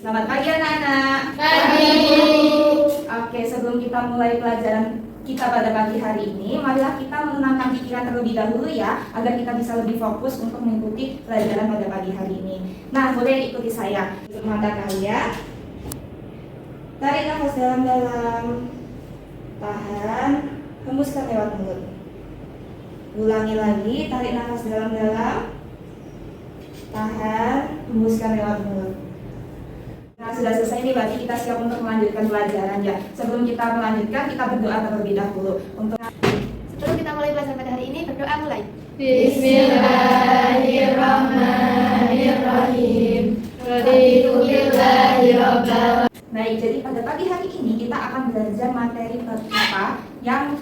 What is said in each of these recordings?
Selamat pagi anak-anak. Pagi. Oke, sebelum kita mulai pelajaran kita pada pagi hari ini, marilah kita menenangkan pikiran terlebih dahulu ya, agar kita bisa lebih fokus untuk mengikuti pelajaran pada pagi hari ini. Nah, boleh ikuti saya. Tutup mata kalian. Tarik nafas dalam-dalam. Tahan. Hembuskan lewat mulut. Ulangi lagi, tarik nafas dalam-dalam. Tahan. Hembuskan lewat mulut. Nah, sudah selesai nih, berarti kita siap untuk melanjutkan pelajaran ya. Sebelum kita melanjutkan, kita berdoa terlebih dahulu. Sebelum kita mulai belajar pada hari ini, berdoa mulai. Bismillahirrahmanirrahim. Alhamdulillahirabbil. Baik, jadi pada pagi hari ini kita akan belajar materi pertama yang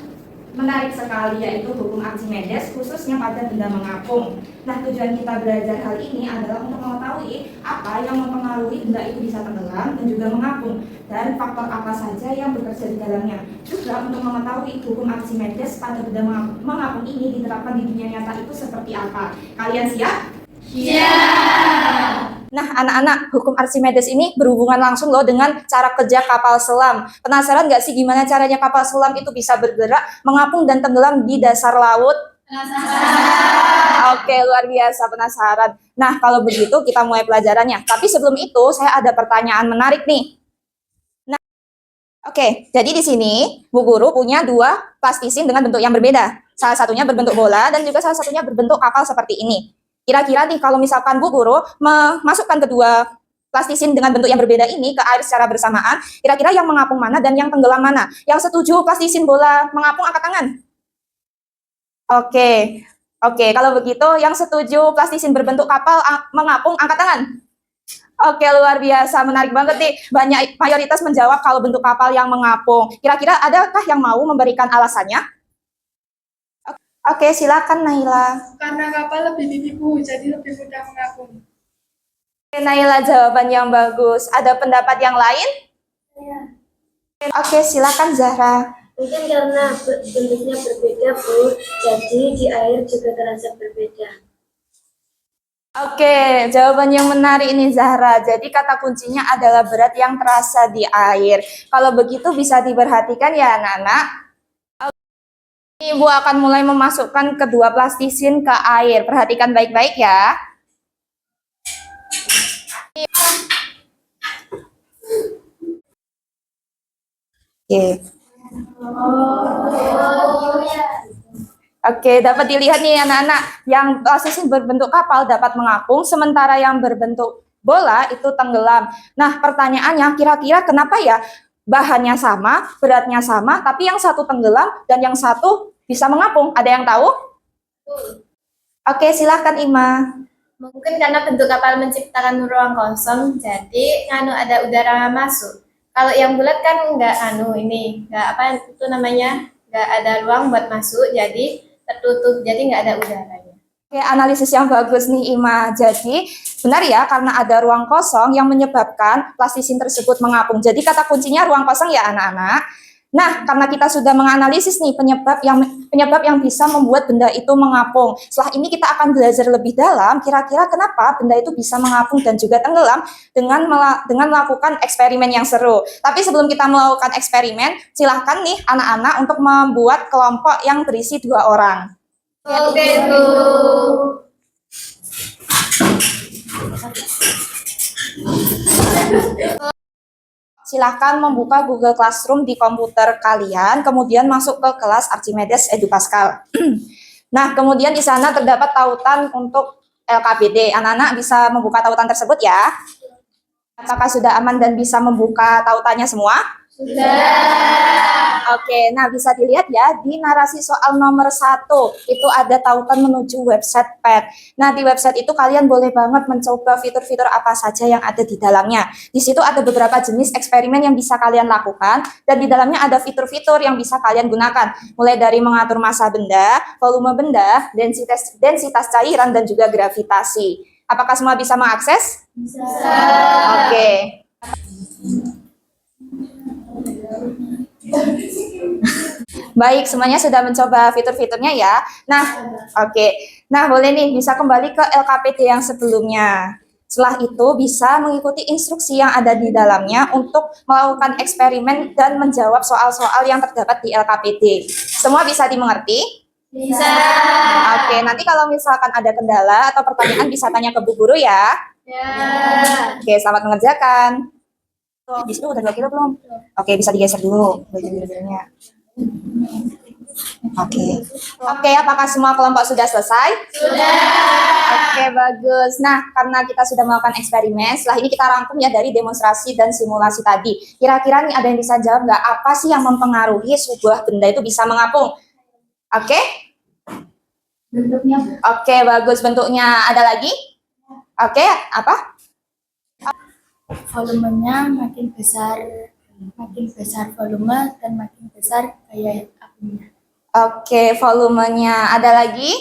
menarik sekali, yaitu hukum Archimedes, khususnya pada benda mengapung. Nah, tujuan kita belajar hal ini adalah untuk mengetahui apa yang mempengaruhi benda itu bisa tenggelam dan juga mengapung, dan faktor apa saja yang bekerja di dalamnya. Juga untuk mengetahui hukum Archimedes pada benda mengapung ini diterapkan di dunia nyata itu seperti apa. Kalian siap? Siap. Nah, anak-anak, hukum Archimedes ini berhubungan langsung loh dengan cara kerja kapal selam. Penasaran nggak sih gimana caranya kapal selam itu bisa bergerak, mengapung dan tenggelam di dasar laut? Penasaran. Oke, luar biasa penasaran. Nah, kalau begitu kita mulai pelajarannya. Tapi sebelum itu, saya ada pertanyaan menarik nih. Nah, oke, jadi di sini Bu Guru punya dua plastisin dengan bentuk yang berbeda. Salah satunya berbentuk bola dan juga salah satunya berbentuk kapal seperti ini. Kira-kira nih kalau misalkan Bu Guru memasukkan kedua plastisin dengan bentuk yang berbeda ini ke air secara bersamaan, kira-kira yang mengapung mana dan yang tenggelam mana? Yang setuju plastisin bola mengapung angkat tangan. Oke, kalau begitu yang setuju plastisin berbentuk kapal mengapung angkat tangan. Oke, luar biasa, menarik banget nih. Banyak mayoritas menjawab kalau bentuk kapal yang mengapung. Kira-kira adakah yang mau memberikan alasannya? Oke, silakan Naila. Karena kapal lebih tinggi, Bu, jadi lebih mudah mengapung. Naila, jawaban yang bagus. Ada pendapat yang lain? Ya. Oke, silakan Zahra. Mungkin karena bentuknya berbeda, Bu, jadi di air juga terasa berbeda. Oke, jawaban yang menarik ini Zahra. Jadi kata kuncinya adalah berat yang terasa di air. Kalau begitu bisa diperhatikan ya anak-anak. Ibu akan mulai memasukkan kedua plastisin ke air. Perhatikan baik-baik ya. Oke, dapat dilihat nih anak-anak, yang plastisin berbentuk kapal dapat mengapung, sementara yang berbentuk bola itu tenggelam. Nah, pertanyaannya kira-kira kenapa ya bahannya sama, beratnya sama, tapi yang satu tenggelam dan yang satu bisa mengapung? Ada yang tahu? Oke, silahkan Ima. Mungkin karena bentuk kapal menciptakan ruang kosong, jadi ada udara masuk. Kalau yang bulat kan nggak ada ruang buat masuk, jadi tertutup, jadi nggak ada udaranya. Oke, analisis yang bagus nih Ima. Jadi benar ya, karena ada ruang kosong yang menyebabkan plastisin tersebut mengapung. Jadi kata kuncinya ruang kosong ya anak-anak. Nah, karena kita sudah menganalisis nih penyebab yang bisa membuat benda itu mengapung. Setelah ini kita akan belajar lebih dalam kira-kira kenapa benda itu bisa mengapung dan juga tenggelam dengan melakukan eksperimen yang seru. Tapi sebelum kita melakukan eksperimen, silahkan nih anak-anak untuk membuat kelompok yang berisi 2 orang. Oke, Bu. Silahkan membuka Google Classroom di komputer kalian, kemudian masuk ke kelas Archimedes EduPascal. Nah, kemudian di sana terdapat tautan untuk LKPD. Anak-anak bisa membuka tautan tersebut ya. Apakah sudah aman dan bisa membuka tautannya semua? Sudah. Oke, nah bisa dilihat ya di narasi soal nomor 1 itu ada tautan menuju website PET. Nah di website itu kalian boleh banget mencoba fitur-fitur apa saja yang ada di dalamnya. Di situ ada beberapa jenis eksperimen yang bisa kalian lakukan dan di dalamnya ada fitur-fitur yang bisa kalian gunakan. Mulai dari mengatur massa benda, volume benda, densitas cairan dan juga gravitasi. Apakah semua bisa mengakses? Bisa. Oke. Baik, semuanya sudah mencoba fitur-fiturnya ya. Nah, oke. Nah, boleh nih bisa kembali ke LKPD yang sebelumnya. Setelah itu bisa mengikuti instruksi yang ada di dalamnya untuk melakukan eksperimen dan menjawab soal-soal yang terdapat di LKPD. Semua bisa dimengerti? Bisa. Oke, nanti kalau misalkan ada kendala atau pertanyaan bisa tanya ke Bu Guru ya. Ya. Oke, selamat mengerjakan. Di situ udah 2 kilo belum? Oke, bisa digeser dulu baju birunya. Oke, apakah semua kelompok sudah selesai? Sudah. Oke, bagus. Nah, karena kita sudah melakukan eksperimen, setelah ini kita rangkum ya dari demonstrasi dan simulasi tadi. Kira-kira nih ada yang bisa jawab nggak apa sih yang mempengaruhi sebuah benda itu bisa mengapung? Oke? Bentuknya. Oke, bagus bentuknya. Ada lagi? Oke, apa? Volumenya makin besar volume dan makin besar gaya apinya. Oke, volumenya. Ada lagi?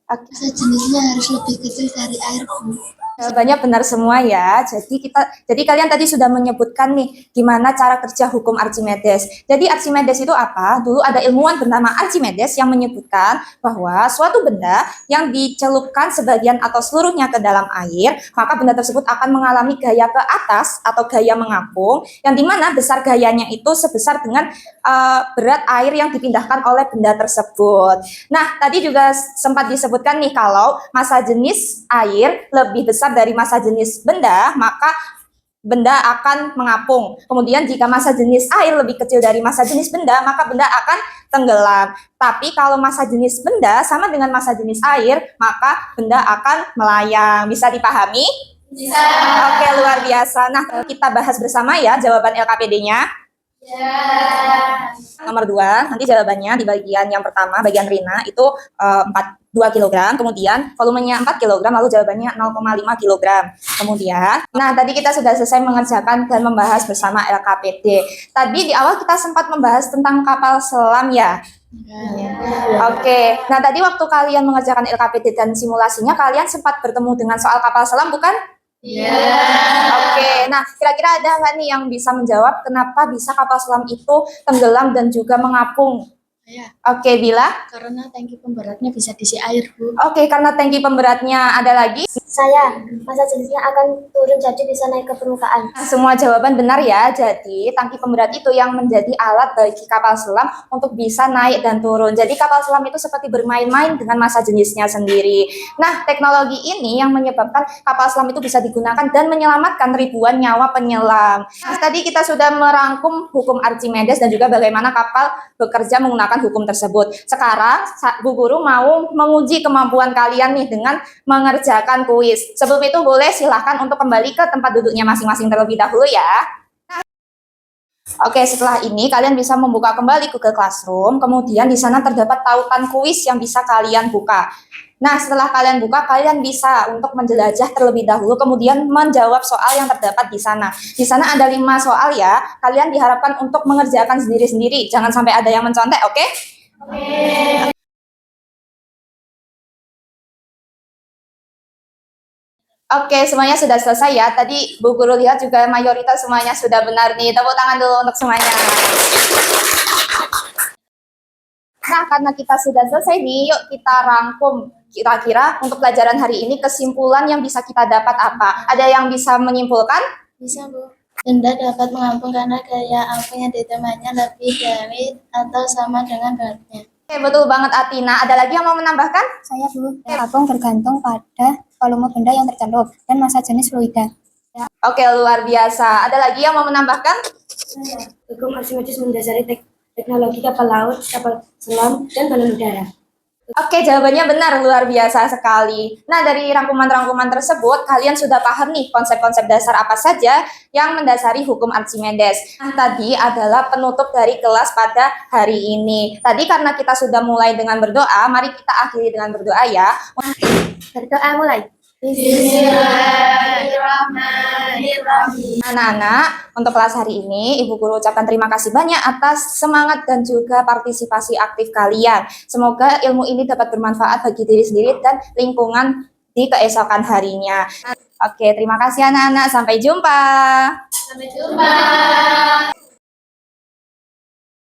Oke. Sejenisnya harus lebih kecil dari air, Bu. Jawabannya benar semua ya. Jadi kalian tadi sudah menyebutkan nih gimana cara kerja hukum Archimedes. Jadi Archimedes itu apa? Dulu ada ilmuwan bernama Archimedes yang menyebutkan bahwa suatu benda yang dicelupkan sebagian atau seluruhnya ke dalam air, maka benda tersebut akan mengalami gaya ke atas atau gaya mengapung, yang dimana besar gayanya itu sebesar dengan berat air yang dipindahkan oleh benda tersebut. Nah, tadi juga sempat disebutkan nih kalau massa jenis air lebih besar dari massa jenis benda, maka benda akan mengapung. Kemudian jika massa jenis air lebih kecil dari massa jenis benda, maka benda akan tenggelam. Tapi kalau massa jenis benda sama dengan massa jenis air, maka benda akan melayang. Bisa dipahami? Bisa. Oke, luar biasa. Nah, kita bahas bersama ya jawaban LKPD-nya. Ya. Nomor 2, nanti jawabannya di bagian yang pertama, bagian Rina, itu 2 kg, kemudian volumenya 4 kg, lalu jawabannya 0,5 kg. Kemudian, nah tadi kita sudah selesai mengerjakan dan membahas bersama LKPD. Tadi di awal kita sempat membahas tentang kapal selam ya. Oke, nah tadi waktu kalian mengerjakan LKPD dan simulasinya, kalian sempat bertemu dengan soal kapal selam bukan? Iya. Oke, nah kira-kira ada nggak nih yang bisa menjawab kenapa bisa kapal selam itu tenggelam dan juga mengapung? Ya, Oke, Bila? karena tangki pemberatnya bisa diisi air, Bu. Oke, karena tangki pemberatnya. Ada lagi? Saya, massa jenisnya akan turun jadi bisa naik ke permukaan. Nah, semua jawaban benar ya. Jadi, tangki pemberat itu yang menjadi alat bagi kapal selam untuk bisa naik dan turun. Jadi, kapal selam itu seperti bermain-main dengan massa jenisnya sendiri. Nah, teknologi ini yang menyebabkan kapal selam itu bisa digunakan dan menyelamatkan ribuan nyawa penyelam. Nah, tadi kita sudah merangkum hukum Archimedes dan juga bagaimana kapal bekerja menggunakan hukum tersebut. Sekarang, Bu Guru mau menguji kemampuan kalian nih dengan mengerjakan kuis. Sebelum itu boleh silahkan untuk kembali ke tempat duduknya masing-masing terlebih dahulu ya. Oke, setelah ini kalian bisa membuka kembali Google Classroom, kemudian di sana terdapat tautan kuis yang bisa kalian buka. Nah, setelah kalian buka, kalian bisa untuk menjelajah terlebih dahulu, kemudian menjawab soal yang terdapat di sana. Di sana ada 5 soal ya, kalian diharapkan untuk mengerjakan sendiri-sendiri, jangan sampai ada yang mencontek, oke? Oke. Oke, semuanya sudah selesai ya. Tadi Bu Guru lihat juga mayoritas semuanya sudah benar nih. Tepuk tangan dulu untuk semuanya. Nah, karena kita sudah selesai nih, yuk kita rangkum. Kira-kira untuk pelajaran hari ini kesimpulan yang bisa kita dapat apa? Ada yang bisa menyimpulkan? Bisa, Bu. Benda dapat mengapung karena gaya ampung yang ditemanya lebih dari atau sama dengan beratnya. Oke, betul banget Atina. Ada lagi yang mau menambahkan? Saya, Bu. Apung bergantung pada volume benda yang tercelup dan massa jenis fluida. Oke, luar biasa. Ada lagi yang mau menambahkan? Hukum Archimedes mendasari teknologi kapal laut, kapal selam, dan balon udara. Oke, jawabannya benar, luar biasa sekali. Nah, dari rangkuman-rangkuman tersebut, kalian sudah paham nih konsep-konsep dasar apa saja yang mendasari hukum Archimedes. Nah, tadi adalah penutup dari kelas pada hari ini. Tadi karena kita sudah mulai dengan berdoa, mari kita akhiri dengan berdoa ya. Berdoa mulai. Bismillahirrahmanirrahim. Anak-anak, untuk kelas hari ini, Ibu Guru ucapkan terima kasih banyak atas semangat dan juga partisipasi aktif kalian. Semoga ilmu ini dapat bermanfaat bagi diri sendiri dan lingkungan di keesokan harinya. Oke, terima kasih anak-anak. Sampai jumpa. Sampai jumpa.